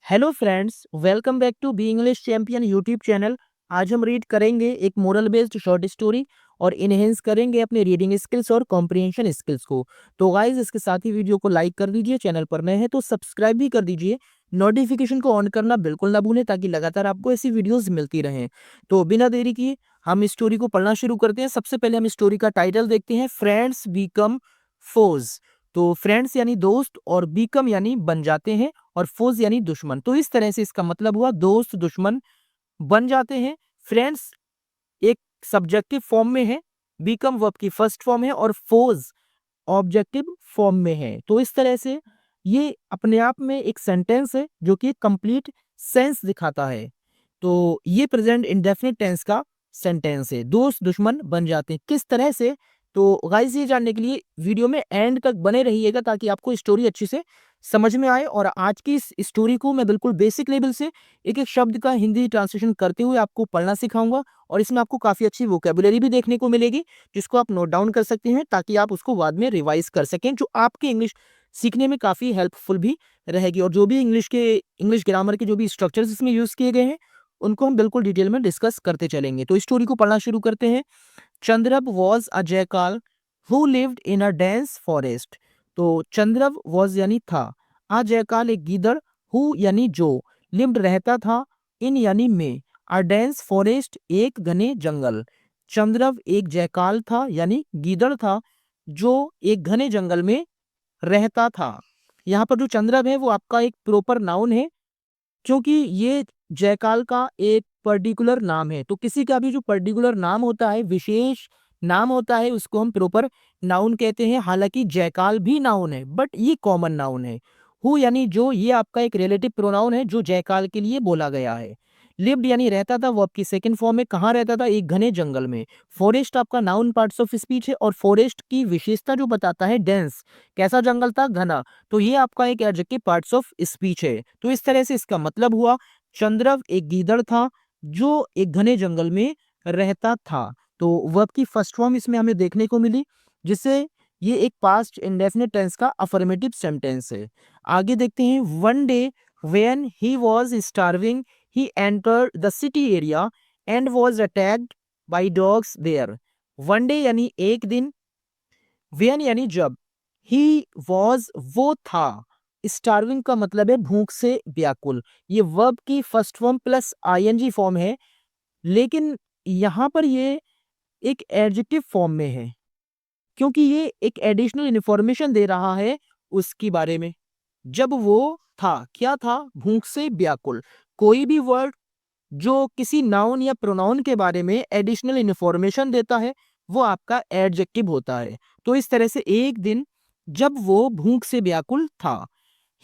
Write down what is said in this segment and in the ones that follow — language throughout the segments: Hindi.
Hello friends, welcome back to be English champion YouTube channel. आज हम रीड करेंगे एक मोरल बेस्ड शॉर्ट स्टोरी और इनहेंस करेंगे अपने रीडिंग स्किल्स और कॉम्प्रिहेंशन स्किल्स को। तो गाइज, इसके साथ ही वीडियो को लाइक कर दीजिए, चैनल पर नए हैं तो सब्सक्राइब भी कर दीजिए, नोटिफिकेशन को ऑन करना बिल्कुल ना भूलें ताकि लगातार आपको ऐसी वीडियोस मिलती रहें। तो बिना देरी किए हम स्टोरी को पढ़ना शुरू करते हैं। सबसे पहले हम स्टोरी का टाइटल देखते हैं, फ्रेंड्स बिकम फोज। तो फ्रेंड्स यानी दोस्त और बिकम यानी बन जाते हैं और फोज यानी दुश्मन। तो इस तरह से इसका मतलब हुआ दोस्त दुश्मन बन जाते हैं। फ्रेंड्स एक सब्जेक्टिव फॉर्म में है, बिकम वर्ब की फर्स्ट फॉर्म है और फोज ऑब्जेक्टिव फॉर्म में है। तो इस तरह से ये अपने आप में एक सेंटेंस है जो कि कंप्लीट सेंस दिखाता है। तो ये प्रेजेंट इंडेफिनिट टेंस का सेंटेंस है, दोस्त दुश्मन बन जाते हैं। किस तरह से? तो गाइस, ये जानने के लिए वीडियो में एंड तक बने रहिएगा ताकि आपको स्टोरी अच्छी से समझ में आए। और आज की इस स्टोरी को मैं बिल्कुल बेसिक लेवल से एक एक शब्द का हिंदी ट्रांसलेशन करते हुए आपको पढ़ना सिखाऊंगा और इसमें आपको काफ़ी अच्छी वोकेबुलरी भी देखने को मिलेगी जिसको आप नोट डाउन कर सकते हैं ताकि आप उसको बाद में रिवाइज कर सकें, जो आपके इंग्लिश सीखने में काफ़ी हेल्पफुल भी रहेगी। और जो भी इंग्लिश ग्रामर के जो भी स्ट्रक्चर्स इसमें यूज़ किए गए हैं उनको हम बिल्कुल डिटेल में डिस्कस करते चलेंगे। तो स्टोरी को पढ़ना शुरू करते हैं। Chandrab was a jackal who lived in a dense forest. तो चंद्रब वॉज यानी था, अ जयकाल एक गीदड़, हु यानी जो, लिव्ड रहता था, इन यानी में, अ डेंस फॉरेस्ट एक घने जंगल। चंद्रब एक जयकाल था यानी गीदड़ था जो एक घने जंगल में रहता था। यहाँ पर जो चंद्रब है वो आपका एक प्रॉपर नाउन है क्योंकि ये जयकाल का एक पर्टिकुलर नाम है। तो किसी का भी जो पर्टिकुलर नाम होता है, विशेष नाम होता है, उसको हम प्रॉपर नाउन कहते हैं। हालांकि जयकाल भी नाउन है बट ये कॉमन नाउन है। हु यानी जो, ये आपका एक रिलेटिव प्रोनाउन है जो जयकाल के लिए बोला गया है। लिव्ड यानी रहता था, वो आपकी सेकंड फॉर्म में कहाँ रहता था? एक घने जंगल में। फॉरेस्ट आपका नाउन पार्ट्स ऑफ स्पीच है और फॉरेस्ट की विशेषता जो बताता है डेंस, कैसा जंगल था? घना। तो ये आपका एक एडजेक्टिव पार्ट्स ऑफ स्पीच है। तो इस तरह से इसका मतलब हुआ चंद्रव एक गीदड़ था जो एक घने जंगल में रहता था। तो वर्ब की फर्स्ट फॉर्म इसमें हमें देखने को मिली जिससे ये एक पास्ट इंडेफिनिट टेंस का अफर्मेटिव सेंटेंस है। आगे देखते हैं। One day when he was starving he entered the city area and was attacked by dogs there. One day यानी एक दिन, व्हेन यानी जब, ही वॉज वो था, स्टार्विंग का मतलब है भूख से व्याकुल। ये वर्ब की first form plus ING form है, लेकिन यहाँ पर ये एक एडजेक्टिव फॉर्म में है क्योंकि ये एक एडिशनल इंफॉर्मेशन दे रहा है उसके बारे में। जब वो था, क्या था? भूख से व्याकुल। कोई भी वर्ड जो किसी नाउन या प्रोनाउन के बारे में एडिशनल इंफॉर्मेशन देता है वो आपका एडजेक्टिव होता है। तो इस तरह से एक दिन जब वो भूख से व्याकुल था,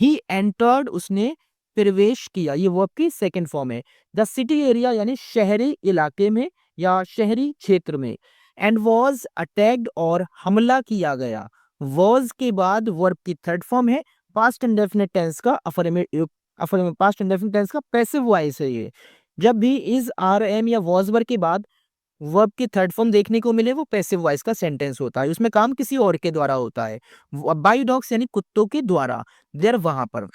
ही एंटर्ड उसने प्रवेश किया, ये वर्ब की सेकंड फॉर्म है, द सिटी एरिया यानी शहरी इलाके में या शहरी क्षेत्र में, एंड वॉज अटैक्ड और हमला किया गया। वॉज के बाद वर्ब की थर्ड फॉर्म है, पास्ट इंडेफिनिट टेंस का पास्ट इंडेफिनिट टेंस का पैसिव वॉइस है ये। जब भी इज, आर, एम या वॉज वर्ब के बाद वर्ब की थर्ड फॉर्म देखने को मिले वो पैसिव वॉइस का सेंटेंस होता है, उसमें काम किसी और के द्वारा होता है। बाई डॉग्स यानी कुत्तों के द्वारा, देर वहां पर।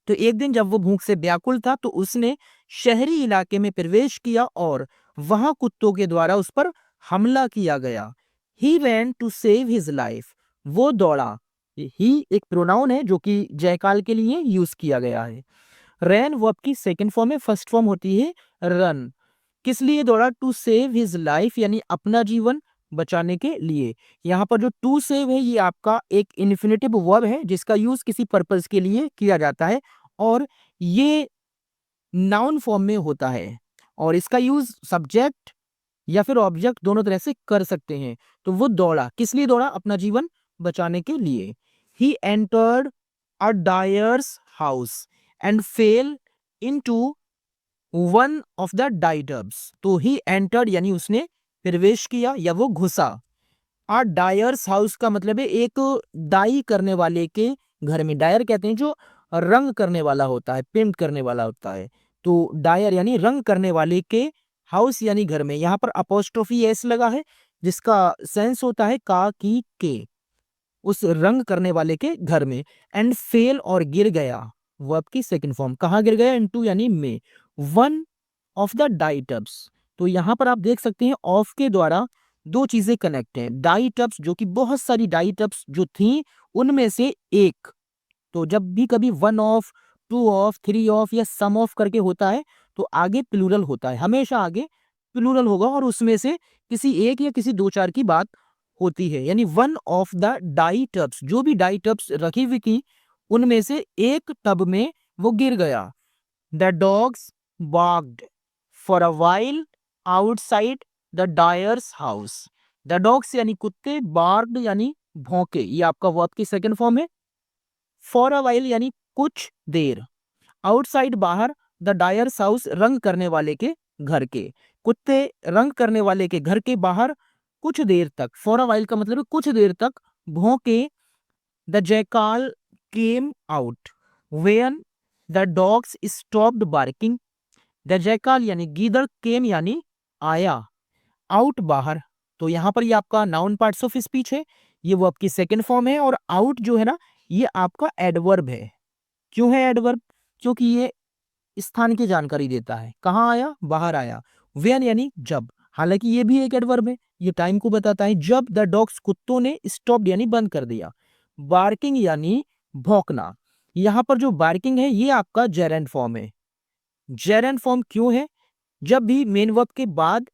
तो एक दिन जब वो भूख से व्याकुल था तो उसने शहरी इलाके में प्रवेश किया और वहां कुत्तों के द्वारा उस पर हमला किया गया। He ran to save his life, वो दौड़ा। ही एक प्रोनाउन है जो कि जयकाल के लिए यूज किया गया है। रैन वर्ब की सेकंड फॉर्म है, फर्स्ट फॉर्म होती है रन। किस लिए दौड़ा? टू सेव हिज लाइफ यानी अपना जीवन बचाने के लिए। यहाँ पर जो टू सेव है ये आपका एक इन्फिनेटिव वर्ब है जिसका यूज किसी पर्पस के लिए किया जाता है और ये नाउन फॉर्म में होता है और इसका यूज सब्जेक्ट या फिर ऑब्जेक्ट दोनों तरह से कर सकते हैं। तो वो दौड़ा, किस लिए दौड़ा? अपना जीवन बचाने के लिए। He entered a dyer's house and fell into one of the dye tubs. तो ही एंटर्ड यानी उसने प्रवेश किया या वो घुसा। आ डायर्स हाउस का मतलब है एक डाई करने वाले के घर में। डायर कहते हैं जो रंग करने वाला होता है, पेंट करने वाला होता है। तो डायर यानी रंग करने वाले के, हाउस यानी घर में। यहाँ पर अपोस्ट्रोफी एस लगा है जिसका सेंस होता है का की के, उस रंग करने वाले के घर में। एंड फेल और गिर गया, वर्ब की सेकंड फॉर्म। कहाँ गिर गया? इनटू यानी में। वन ऑफ द डाइटब्स, तो यहां पर आप देख सकते हैं ऑफ के द्वारा दो चीजें कनेक्ट हैं। डाइटब्स जो कि बहुत सारी डाइटब्स जो थी उनमें से एक। तो जब भी कभी one of, two of, three of या सम ऑफ करके होता है तो आगे प्लूरल होता है, हमेशा आगे प्लूरल होगा और उसमें से किसी एक या किसी दो चार की बात होती है। यानी one of the dye tubs, जो भी डाई टब्स रखी हुई थी उनमें से एक टब में वो गिर गया। The dogs barked for a while outside the dyers house. The dogs यानी कुत्ते, barked यानी भौंके, ये आपका वर्ब की सेकंड फॉर्म है। फॉर अ while यानी कुछ देर, आउटसाइड बाहर, द डायर्स हाउस रंग करने वाले के घर के, कुत्ते रंग करने वाले के घर के बाहर कुछ देर तक। फॉर अ while का मतलब है कुछ देर तक भौंके। The jackal came out when the dogs stopped barking. The jackal यानी गीदड़, केम यानी आया, आउट बाहर। तो यहां पर ये आपका नाउन पार्ट्स ऑफ स्पीच है, ये वर्ब की सेकंड फॉर्म है। और आउट जो है ना ये आपका एडवर्ब है। क्यों है एडवर्ब? क्योंकि ये स्थान की जानकारी देता है। कहाँ आया? बाहर आया। व्हेन यानी जब, हालांकि ये भी एक एडवर्ब है, ये टाइम को बताता है। जब द डॉग्स कुत्तों ने स्टॉप्ड यानी बंद कर दिया। बार्किंग यानी भौंकना। यहां पर जो बार्किंग है ये आपका जेरेंड फॉर्म है। जेरेंड फॉर्म क्यों है? जब भी मेन वर्ब के बाद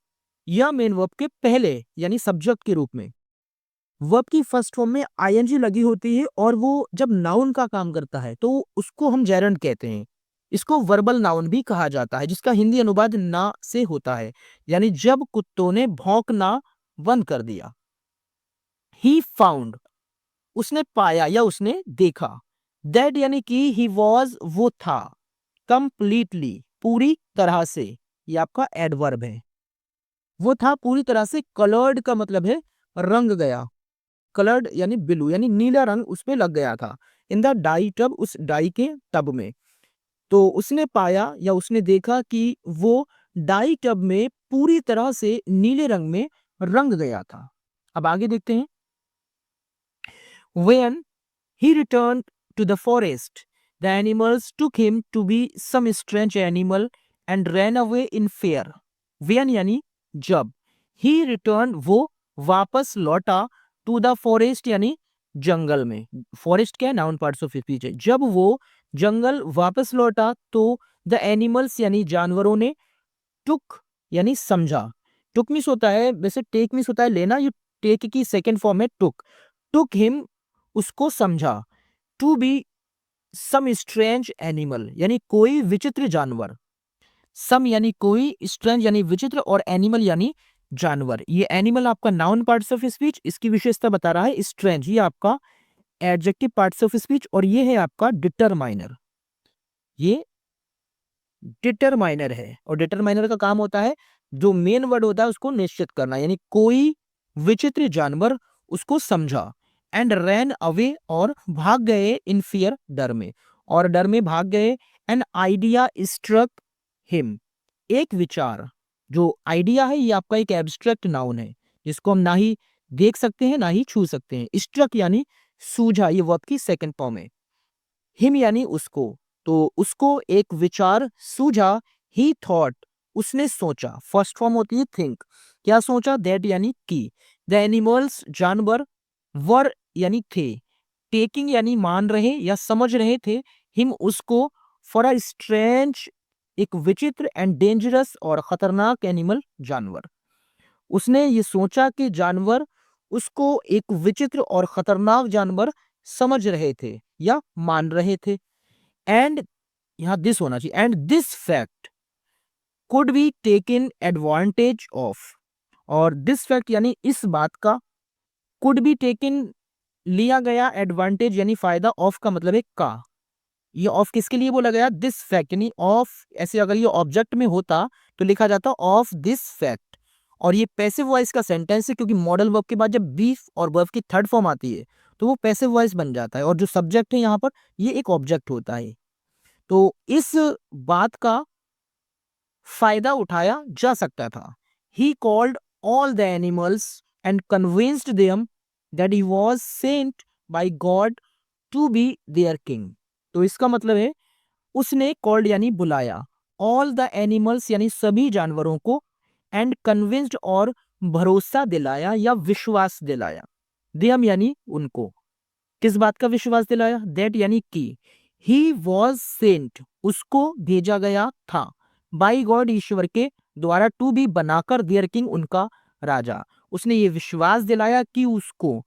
या मेन वर्ब के पहले यानी सब्जेक्ट के रूप में वर्ब की फर्स्ट फॉर्म में आईएनजी लगी होती है और वो जब नाउन का काम करता है तो उसको हम जेरेंड कहते हैं। इसको वर्बल नाउन भी कहा जाता है, जिसका हिंदी अनुवाद ना से होता है। यानी जब कुत्तों ने भौंकना बंद कर दिया। ही फाउंड, उसने पाया या उसने देखा। दैट यानी कि ही वॉज, वो था। कंप्लीटली, पूरी तरह से, ये आपका एडवर्ब है। वो था पूरी तरह से। कलर्ड का मतलब है रंग गया। कलर्ड यानी ब्लू यानी नीला रंग उस पे लग गया था। इन द डाई टब, उस डाई के टब में। तो उसने पाया या उसने देखा कि वो डाई टब में पूरी तरह से नीले रंग में रंग गया था। अब आगे देखते हैं। When he returned to the forest, the animals took him to be some strange animal and ran away in fear. When यानी जब, he returned वो वापस लौटा, to the forest यानी जंगल में। फॉरेस्ट क्या है? नाउन पार्ट्स ऑफ स्पीच है। जब वो जंगल वापस लौटा तो द एनिमल्स यानी जानवरों ने, टुक यानी समझा। टुक मिस होता है, वैसे टेक मिस होता है लेना, ये टेक की सेकेंड फॉर्म है टुक। टुक हिम, उसको समझा। To be some strange animal यानी कोई विचित्र जानवर। सम यानी कोई, स्ट्रेंज यानी विचित्र और एनिमल यानी जानवर। ये एनिमल आपका नाउन पार्ट्स ऑफ स्पीच, इसकी विशेषता बता रहा है। स्ट्रेंज ये आपका एडजेक्टिव पार्ट्स ऑफ स्पीच और ये है आपका डिटरमाइनर। ये डिटरमाइनर है और डिटरमाइनर का काम होता है जो मेन वर्ड होता है उसको निश्चित करना। यानी कोई विचित्र जानवर, उसको समझा। एंड रैन अवे और भाग गए, इन फियर डर में, और डर में भाग गए। एन आइडिया स्ट्रक हिम, एक विचार। जो आइडिया है ये आपका एक एब्स्ट्रैक्ट नाउन है जिसको हम ना ही देख सकते हैं ना ही छू सकते हैं। स्ट्रक यानी सूझा, ये वर्ब की सेकंड फॉर्म है। हिम यानी उसको, तो उसको एक विचार सूझा। ही थॉट, उसने सोचा। फर्स्ट फॉर्म होती है थिंक। क्या सोचा? दैट यानी की। द एनिमल्स जानवर, वर यानी थे, टेकिंग यानी मान रहे या समझ रहे थे, हिम उसको, फॉर अ स्ट्रेंज एक विचित्र, एंड डेंजरस और खतरनाक एनिमल जानवर। उसने ये सोचा कि जानवर उसको एक विचित्र और खतरनाक जानवर समझ रहे थे या मान रहे थे। एंड यहां दिस होना चाहिए, and this fact could be taken advantage of. और दिस फैक्ट यानी इस बात का, कुड बी टेकन लिया गया, एडवांटेज यानी फायदा, ऑफ का मतलब है का। ये ऑफ किसके लिए बोला गया? दिस फैक्ट यानी ऑफ, ऐसे अगर ये ऑब्जेक्ट में होता तो लिखा जाता ऑफ दिस फैक्ट। और ये पैसिव वॉइस का सेंटेंस है क्योंकि मॉडल वर्ब के बाद जब बी और वर्ब की थर्ड फॉर्म आती है तो वो पैसिव वॉइस बन जाता है और जो सब्जेक्ट है यहाँ पर ये एक ऑब्जेक्ट होता है। तो इस बात का फायदा उठाया जा सकता था। He called all the animals and convinced them that he was sent by God to be their king. तो इसका मतलब है उसने कॉल्ड यानी बुलाया, ऑल द एनिमल्स यानी सभी जानवरों को, एंड कन्विंस्ड और भरोसा दिलाया या विश्वास दिलाया, देम यानी उनको, किस बात का विश्वास दिलाया, दैट यानी कि ही वॉज सेंट उसको भेजा गया था, बाई गॉड ईश्वर के द्वारा, टू बी बनाकर देयर किंग उनका राजा। उसने ये विश्वास दिलाया कि उसको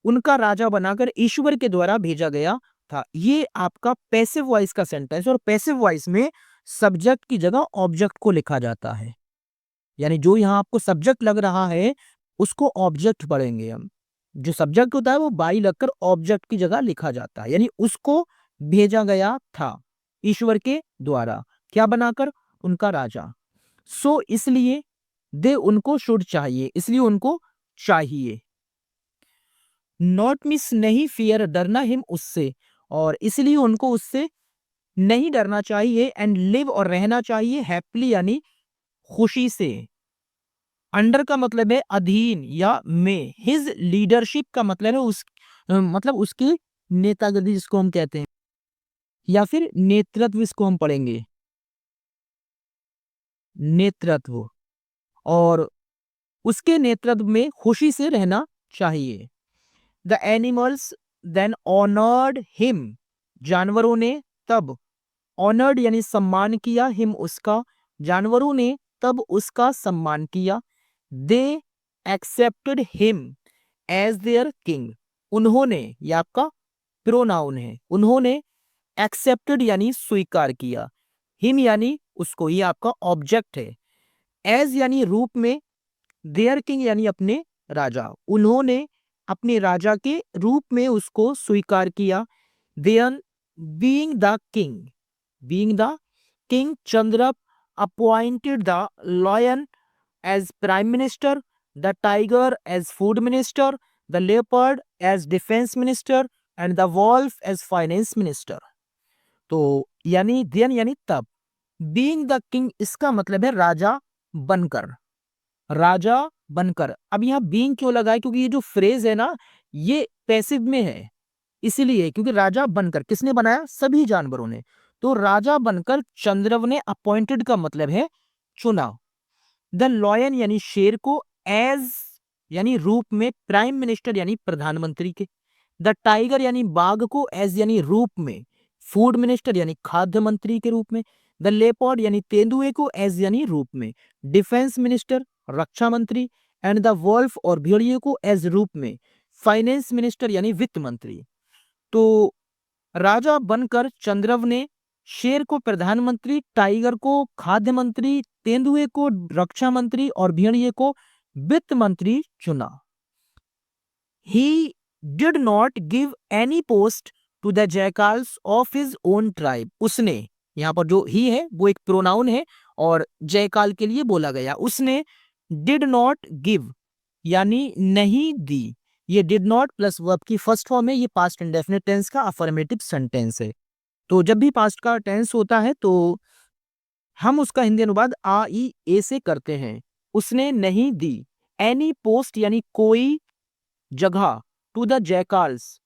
उनका राजा बनाकर ईश्वर के द्वारा भेजा गया था। ये आपका पैसिव वॉइस का सेंटेंस, और पैसिव वॉइस में सब्जेक्ट की जगह ऑब्जेक्ट को लिखा जाता है, यानी जो यहां आपको सब्जेक्ट लग रहा है उसको ऑब्जेक्ट पढ़ेंगे हम। जो सब्जेक्ट होता है वो बाई लगकर ऑब्जेक्ट की जगह लिखा जाता है, यानी उसको भेजा गया था ईश्वर के द्वारा, क्या बनाकर, उनका राजा। सो इसलिए दे उनको शुड चाहिए, इसलिए उनको चाहिए, नॉट मिस नहीं फियर डरना, हिम उससे, और इसलिए उनको उससे नहीं डरना चाहिए, एंड लिव और रहना चाहिए, हैप्पीली यानी खुशी से। अंडर का मतलब है अधीन या में, हिज लीडरशिप का मतलब है मतलब उसकी नेतागिरी जिसको हम कहते हैं, या फिर नेतृत्व इसको हम पढ़ेंगे, नेतृत्व, और उसके नेतृत्व में खुशी से रहना चाहिए। The animals then honoured him, जानवरों ने तब, ऑनर्ड यानी सम्मान किया, हिम उसका, जानवरों ने तब उसका सम्मान किया। They accepted him as their king, उन्होंने, ये आपका प्रोनाउन है, उन्होंने एक्सेप्टेड यानी स्वीकार किया, हिम यानी उसको, ये आपका ऑब्जेक्ट है, एज यानी रूप में, देयर किंग यानी अपने राजा, उन्होंने अपने राजा के रूप में उसको स्वीकार किया। Then being the king, being the king, Chandra appointed the lion as prime minister, the tiger as food minister, the leopard as defense minister, and the wolf as finance minister। तो यानी then यानी तब, being the king इसका मतलब है राजा बनकर, राजा बनकर। अब यहाँ being क्यों लगा है, क्योंकि ये जो फ्रेज है ना ये पैसिव में है, इसीलिए, क्योंकि राजा बनकर किसने बनाया, सभी जानवरों ने, तो राजा बनकर चंद्रव ने, अपॉइंटेड का मतलब है चुना, द लॉयन यानी शेर को, एज यानी रूप में, प्राइम मिनिस्टर यानी प्रधानमंत्री के, द टाइगर यानी बाघ को, एज यानी रूप में, फूड मिनिस्टर यानी खाद्य मंत्री के रूप में, द लेपर्ड यानी तेंदुए को, एज यानी रूप में, डिफेंस मिनिस्टर रक्षा मंत्री, एंड द वॉल्फ और भेड़िए को, एज रूप में, फाइनेंस मिनिस्टर यानी वित्त मंत्री। तो राजा बनकर चंद्रव ने शेर को प्रधानमंत्री, टाइगर को खाद्य मंत्री, तेंदुए को रक्षा मंत्री और भेड़िए को वित्त मंत्री चुना। He did not give any post to the jackals of his own tribe। उसने, यहां पर जो ही है वो एक प्रोनाउन है और जयकाल के लिए बोला गया, उसने did not give यानी नहीं दी, ये did not प्लस वर्ब की फर्स्ट फॉर्म है, ये पास्ट इंडेफिनिट टेंस का अफर्मेटिव सेंटेंस है। तो जब भी पास्ट का टेंस होता है तो हम उसका हिंदी अनुवाद आ ई ए से करते हैं। उसने नहीं दी, एनी पोस्ट यानी कोई जगह, टू द जैकाल्स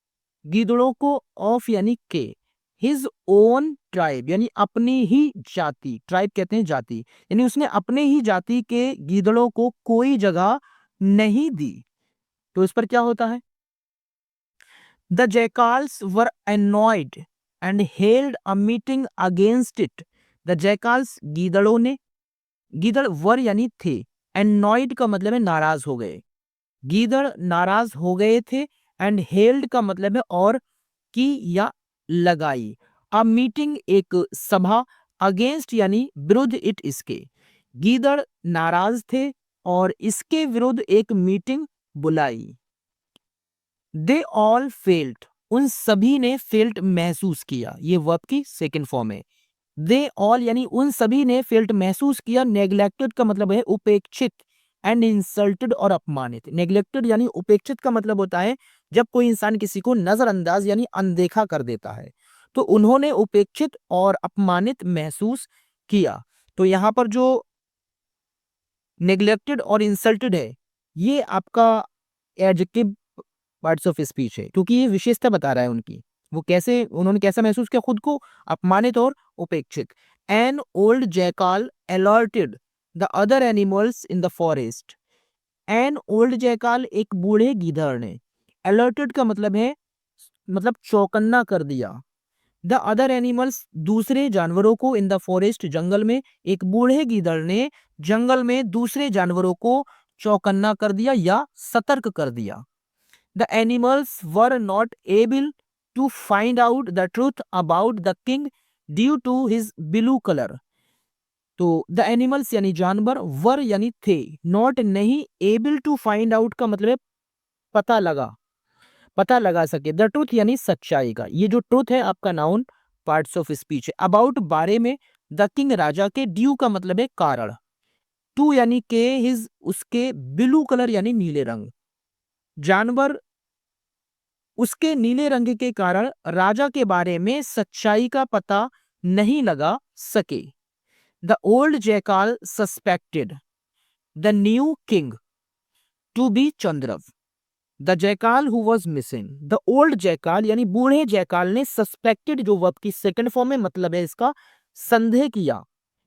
गीदड़ों को, ऑफ यानी के, हिज ओन ट्राइब यानी अपनी ही जाति, ट्राइब कहते हैं जाति, यानी उसने अपने ही जाति के गीदड़ों को कोई जगह नहीं दी। तो इस पर क्या होता है, the jackals were annoyed and held a meeting against it. The jackals गीदड़ों ने, गीदड़ वर यानी थे, एनॉयड का मतलब है नाराज हो गए, गीदड़ नाराज हो गए थे, एंड हेल्ड का मतलब है और की या लगाई, अ मीटिंग एक सभा, अगेंस्ट यानी विरुद्ध इट इसके, गीदड़ नाराज थे और इसके विरुद्ध एक मीटिंग बुलाई। दे ऑल फेल्ट, उन सभी ने फेल्ट महसूस किया, ये वर्ब की सेकेंड फॉर्म है। दे ऑल यानी उन सभी ने फेल्ट महसूस किया, नेग्लेक्टेड का मतलब है उपेक्षित, एंड इंसल्टेड और अपमानित। नेग्लेक्टेड यानी उपेक्षित का मतलब होता है जब कोई इंसान किसी को नजरअंदाज यानी अनदेखा कर देता है, तो उन्होंने उपेक्षित और अपमानित महसूस किया। तो यहां पर जो नेग्लेक्टेड और इंसल्टेड है ये आपका एडजेक्टिव पार्ट्स ऑफ स्पीच है, क्योंकि ये विशेषता बता रहा है उनकी। वो कैसे, उन्होंने कैसा महसूस किया खुद को, अपमानित और उपेक्षित। An old jackal alerted the other animals in the forest. An old jackal, एक बूढ़े गीदड़ ने, अलर्टेड का मतलब है मतलब चौकन्ना कर दिया, द अदर एनिमल्स, दूसरे जानवरों को, इन द फॉरेस्ट, जंगल में, एक बूढ़े गीदड़ ने जंगल में दूसरे जानवरों को चौकन्ना कर दिया या सतर्क कर दिया। The animals were not able to find out the truth about the king due to his blue colour. तो द एनिमल्स यानी जानवर, वर यानी थे, नॉट नहीं, एबल टू फाइंड आउट का मतलब है पता लगा, पता लगा सके, द ट्रूथ यानी सच्चाई का। ये जो ट्रूथ है आपका नाउन पार्ट्स ऑफ स्पीच है। अबाउट बारे में, द किंग राजा के, ड्यू का मतलब है कारण, टू यानी के, हिज उसके, ब्लू कलर यानी नीले रंग, जानवर उसके नीले रंग के कारण राजा के बारे में सच्चाई का पता नहीं लगा सके। The old jackal suspected the new king to be Chandrav. The jackal who was missing, the old jackal यानी बूढ़े जैकाल ने, सस्पेक्टेड जो वर्ब की सेकंड फॉर्म में मतलब है इसका, संदेह किया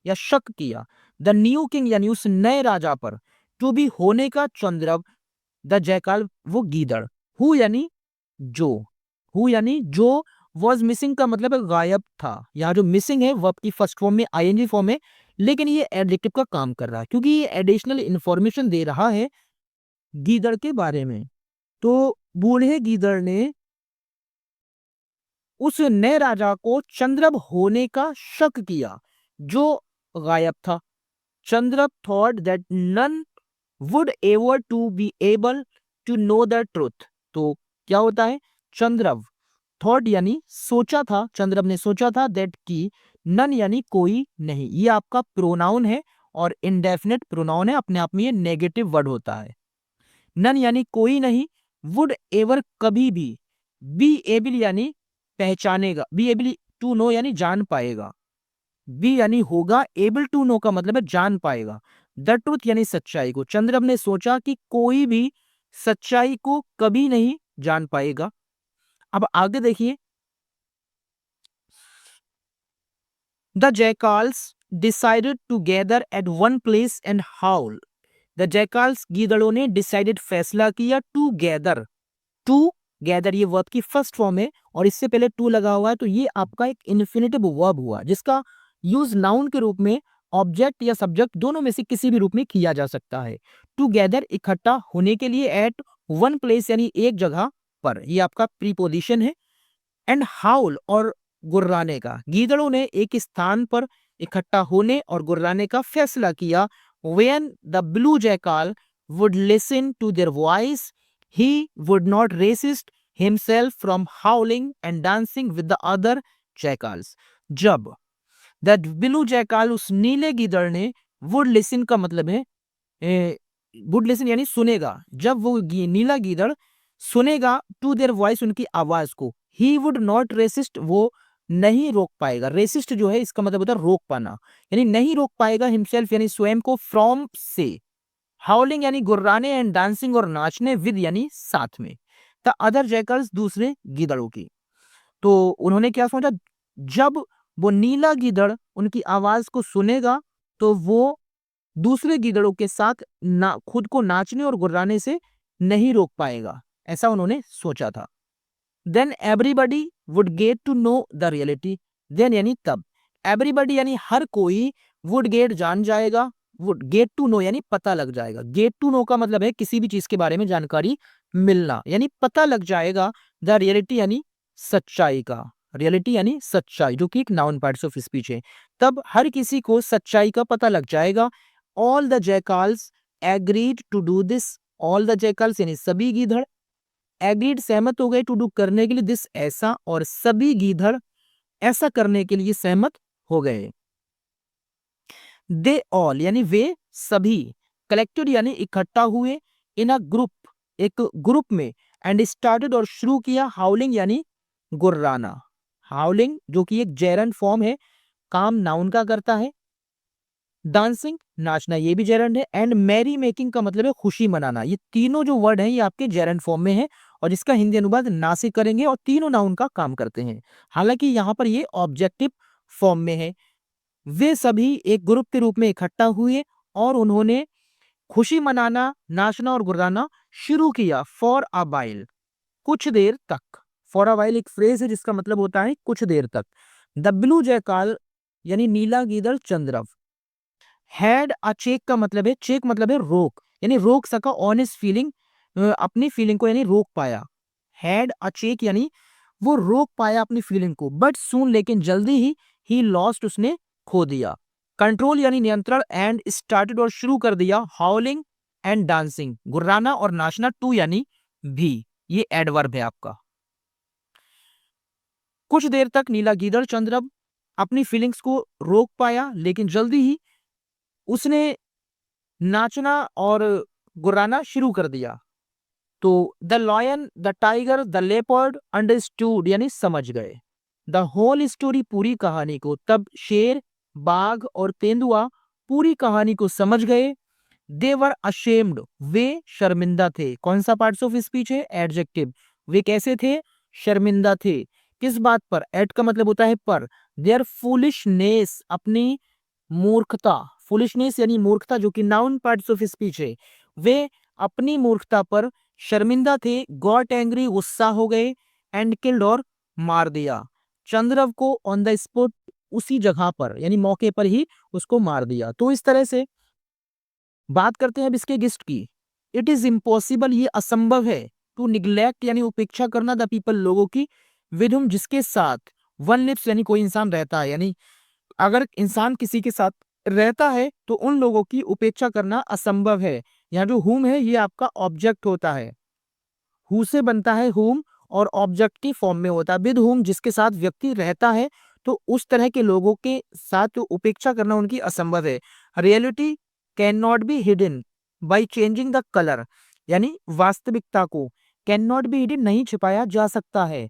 या शक किया, द न्यू किंग यानी उस नए राजा पर, टू बी होने का, चंद्रव द जैकाल वो गीदड़, हु यानी जो, हु यानी जो, वॉज मिसिंग का मतलब है गायब था। यहाँ जो मिसिंग है वर्ब की फर्स्ट फॉर्म में आईएनजी फॉर्म है, लेकिन ये एडजेक्टिव का काम कर रहा है क्योंकि ये एडिशनल इंफॉर्मेशन दे रहा है गीदड़ के बारे में। तो बूढ़े गीदड़ ने उस नए राजा को चंद्रव होने का शक किया जो गायब था। Chandrav thought that none would ever to be able to know the truth. तो क्या होता है, चंद्रव, थॉट यानी सोचा था, चंद्रव ने सोचा था, दैट की, नन यानी कोई नहीं, ये आपका प्रोनाउन है और इंडेफिनिट प्रोनाउन है, अपने आप में ये नेगेटिव वर्ड होता है। नन यानी कोई नहीं, वुड एवर कभी भी, बी एबल यानी पहचानेगा, बी एबल टू नो यानी जान पाएगा, बी यानी होगा, एबल टू नो का मतलब है जान पाएगा, द ट्रूथ यानी सच्चाई को। चंद्रव ने सोचा कि कोई भी सच्चाई को कभी नहीं जान पाएगा। अब आगे देखिए, the jackals decided to gather at one place and howl. The jackals गीदड़ों ने डिसाइडेड फैसला किया, टू गैदर, टू गैदर ये वर्ब की फर्स्ट फॉर्म है और इससे पहले टू लगा हुआ है, तो ये आपका एक इन्फिनिटिव वर्ब हुआ जिसका यूज नाउन के रूप में, ऑब्जेक्ट या सब्जेक्ट दोनों में से किसी भी रूप में किया जा सकता है। टू गैदर इकट्ठा होने के लिए, एट वन प्लेस यानी एक जगह पर, ये आपका प्रीपोजिशन है। एंड हाउल और गुर्राने का, गीदड़ों ने एक स्थान पर इकट्ठा होने और गुर्राने का फैसला किया। When the blue jackal would listen to their voice, he would not resist himself from howling and dancing with the other jackals. जब द ब्लू जैकाल, उस नीले गीदड़ ने, वुड लिसन का मतलब है वुड लिसन यानी सुनेगा, जब वो नीला गीदड़ सुनेगा, टू देयर वॉइस उनकी आवाज को, ही वुड नॉट रेसिस्ट वो नहीं रोक पाएगा, रेसिस्ट जो है इसका मतलब होता है रोक पाना, यानी नहीं रोक पाएगा, हिमसेल्फ यानी स्वयं को, फ्रॉम से, हाउलिंग यानी गुर्राने, एंड डांसिंग और नाचने, विद यानी साथ में, द अदर जैकल्स दूसरे गीदड़ों की। तो उन्होंने क्या सोचा, जब वो नीला गीदड़ उनकी आवाज को सुनेगा तो वो दूसरे गीदड़ों के साथ ना खुद को नाचने और गुर्राने से नहीं रोक पाएगा, ऐसा उन्होंने सोचा था। Then everybody would get to know the reality, then यानी तब, एवरीबडी यानी हर कोई, वुड गेट जान जाएगा, वुड गेट टू नो यानी पता लग जाएगा, गेट टू नो का मतलब है किसी भी चीज के बारे में जानकारी मिलना, यानी पता लग जाएगा, द रियलिटी यानी सच्चाई का, रियलिटी यानी सच्चाई जो कि एक नाउन पार्ट्स ऑफ स्पीच है, तब हर किसी को सच्चाई का पता लग जाएगा। All the jackals agreed to do this, all the jackals यानी सभी गीदड़, एग्रीड सहमत हो गए, टू डू करने के लिए, दिस ऐसा, और सभी गीदड़ ऐसा करने के लिए सहमत हो गए। दे ऑल यानी वे सभी, कलेक्टेड यानी इकट्ठा हुए, इन अ ग्रुप एक ग्रुप में, एंड स्टार्टेड और शुरू किया, हाउलिंग यानी गुर्राना, हाउलिंग जो कि एक जेरंड फॉर्म है, काम नाउन का करता है, डांसिंग नाचना ये भी जेरंड है, एंड मैरी मेकिंग का मतलब है खुशी मनाना, ये तीनों जो वर्ड हैं ये आपके जेरंड फॉर्म में है और इसका हिंदी अनुवाद ना से करेंगे और तीनों नाउन का काम करते हैं। हालांकि यहाँ पर ये ऑब्जेक्टिव फॉर्म में है। वे सभी एक ग्रुप के रूप में इकट्ठा हुए और उन्होंने खुशी मनाना, नाचना और गुर्राना शुरू किया फॉर अ वाइल, कुछ देर तक। फॉर अ वाइल एक फ्रेज है जिसका मतलब होता है कुछ देर तक। द ब्लू जयकाल यानी नीला गीदड़ चंद्रव हैड अ चेक का मतलब है, चेक मतलब है रोक, यानी रोक सका ऑन हिज फीलिंग, अपनी फीलिंग को यानी रोक पाया। हैड अ चेक यानी वो रोक पाया अपनी फीलिंग को, बट सून लेकिन जल्दी ही लॉस्ट उसने खो दिया। कंट्रोल यानी नियंत्रण, एंड स्टार्टेड और शुरू कर दिया, हाउलिंग एंड डांसिंग गुर्राना और नाचना, टू यानी भी, ये एडवर्ब है आपका। कुछ देर तक नीला गीदड़ चंद्रब अपनी फीलिंग्स को रोक पाया लेकिन जल्दी ही उसने नाचना और गुर्राना शुरू कर दिया। तो the lion, the tiger, the leopard understood यानी समझ गए द होल स्टोरी, पूरी कहानी को। तब शेर, बाघ और तेंदुआ पूरी कहानी को समझ गए। दे वर अशेम्ड, वे शर्मिंदा थे। कौन सा पार्ट्स ऑफ स्पीच है? एडजेक्टिव। वे कैसे थे? शर्मिंदा थे। किस बात पर? एट का मतलब होता है पर। देयर फूलिशनेस, अपनी मूर्खता। फुलिशनेस यानी मूर्खता, जो कि नाउन पार्ट्स ऑफ स्पीच है। वे अपनी मूर्खता पर शर्मिंदा थे। गॉट एंग्री, गुस्सा हो गए। एंड किल्ड और मार दिया चंद्रव को ऑन द स्पॉट, उसी जगह पर यानी मौके पर ही उसको मार दिया। तो इस तरह से बात करते हैं अब इसके गिस्ट की। इट इज इम्पॉसिबल, ये असंभव है, टू निग्लेक्ट यानी उपेक्षा करना, द पीपल लोगों की, विद हुम जिसके साथ, वन लिव्स यानी कोई इंसान रहता है, यानी अगर इंसान किसी के साथ रहता है तो उन लोगों की उपेक्षा करना असंभव है। यहाँ जो हुम है ये आपका ऑब्जेक्ट होता है, हु से बनता है हुम और ऑब्जेक्ट की फॉर्म में होता है। विद हुम जिसके साथ व्यक्ति रहता है, तो उस तरह के लोगों के साथ तो उपेक्षा करना उनकी असंभव है। Reality can not be hidden by changing the colour, यानी वास्तविकता को कैन नॉट बी हिडन नहीं छिपाया जा सकता है।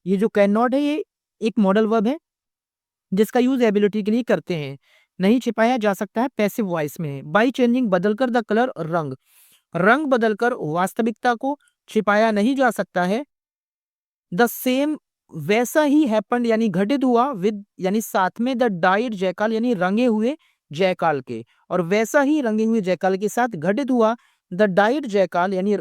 ये जो कैन नॉट है ये एक मॉडल वर्ब है जिसका यूज एबिलिटी के लिए करते हैं। नहीं छिपाया जा सकता है पैसिव वॉइस में है। बाई चेंजिंग बदलकर, द कलर रंग, रंग बदलकर वास्तविकता को छिपाया नहीं जा सकता है। द सेम वैसा ही हैपेंड यानी घटित हुआ, विद यानी साथ में, द डाइड जयकाल यानी रंगे हुए जयकाल के, और वैसा ही रंगे हुए जयकाल के साथ घटित हुआ। द डाइड जयकाल यानी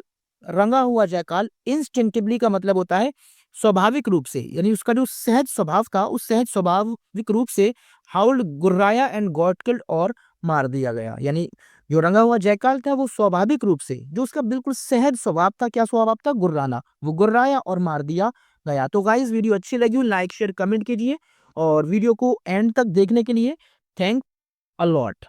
रंगा हुआ जयकाल, इंस्टिंक्टिवली का मतलब होता है स्वाभाविक रूप से, यानी उसका जो सहज स्वभाव था उस सहज स्वाभाविक रूप से हाउल्ड, गुर्राया एंड गॉट किल्ड और मार दिया गया। यानी जो रंगा हुआ जयकाल था वो स्वाभाविक रूप से, जो उसका बिल्कुल सहज स्वभाव था, क्या स्वभाव था? गुर्राना, वो गुर्राया और मार दिया गया। तो गाइस वीडियो अच्छी लगी हो लाइक शेयर कमेंट कीजिए और वीडियो को एंड तक देखने के लिए थैंक अ लॉट।